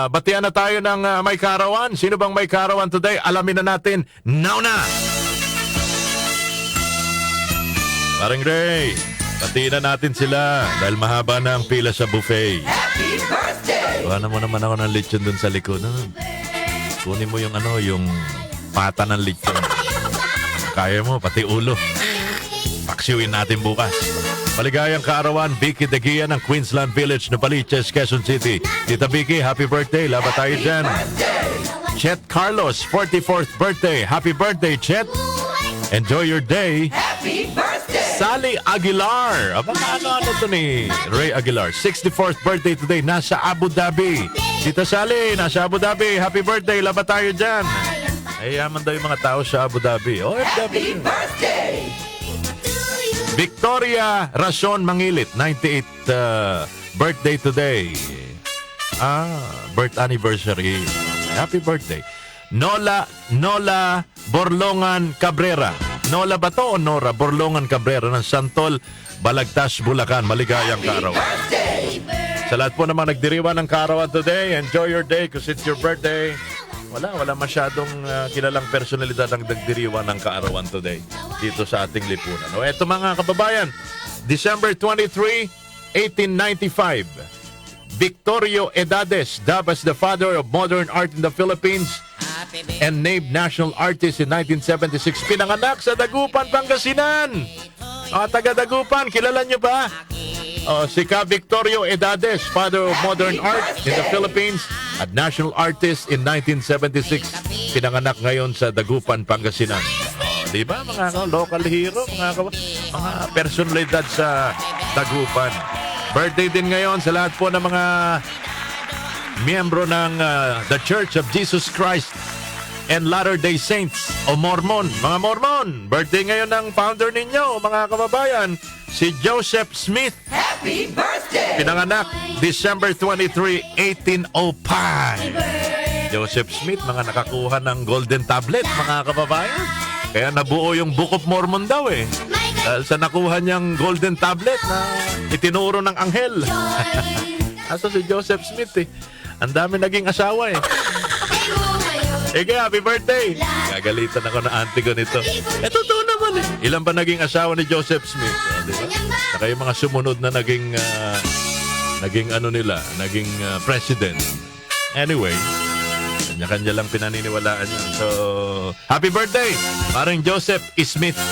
Batian na tayo ng may karawan. Sino bang may karawan today? Alamin na natin. Now na! Paring Ray, batiin na natin sila dahil mahaba na ang pila sa buffet. Happy birthday! Kuhanan mo naman ako ng lechon dun sa likod. Kunin mo yung yung pata ng lechon. Kaya mo, pati ulo. Paksiwin natin bukas. Maligayang kaarawan, Vicky Daguia ng Queensland Village, Novaliches, Quezon City. Tita Vicky, happy birthday. Laba tayo dyan. Chet Carlos, 44th birthday. Happy birthday, Chet. Enjoy your day. Happy birthday! Sally Aguilar. Aba, ano to ni Ray Aguilar. 64th birthday today. Nasa Abu Dhabi. Tita Sally, nasa Abu Dhabi. Happy birthday. Laba tayo dyan. Ay, yaman daw yung mga tao sa Abu Dhabi. Oh, Happy birthday! Victoria Rason Mangilit, 98th birthday today. Birth anniversary. Happy birthday. Nola Borlongan Cabrera. Nola ba to o Nora? Borlongan Cabrera ng Santol, Balagtas, Bulacan. Maligayang kaarawan. Sa lahat po naman nagdiriwan ng kaarawan today, enjoy your day because it's your birthday. Wala masyadong kilalang personalidad ang nagdiriwan ng kaarawan today dito sa ating lipunan. O eto mga kababayan, December 23, 1895, Victorio Edades, dubbed as the father of modern art in the Philippines and named national artist in 1976. Pinanganak sa Dagupan, Pangasinan. Taga Dagupan, kilala nyo ba? Si Ka Victorio Edades, father of modern art in the Philippines at national artist in 1976. Pinanganak ngayon sa Dagupan, Pangasinan. Di ba mga local hero, mga personalidad sa Dagupan. Birthday din ngayon sa lahat po ng mga miyembro ng The Church of Jesus Christ and Latter-day Saints o Mormon. Mga Mormon, birthday ngayon ng founder ninyo, mga kababayan, si Joseph Smith. Happy birthday! Pinanganak December 23, 1805. Joseph Smith, mga nakakuha ng golden tablet, mga kababayan. Kaya nabuo yung Book of Mormon daw eh. Dahil sa nakuha niyang golden tablet na itinuro ng anghel. Aso si Joseph Smith eh. Ang dami naging asawa eh. Ege, happy birthday! Gagalitan ako ng auntie ko nito. Totoo naman eh. Ilan ba naging asawa ni Joseph Smith? Diba? Saka yung mga sumunod na naging president. Anyway, kanya-kanya lang pinaniniwalaan yun. So, happy birthday! Parang Joseph Smith.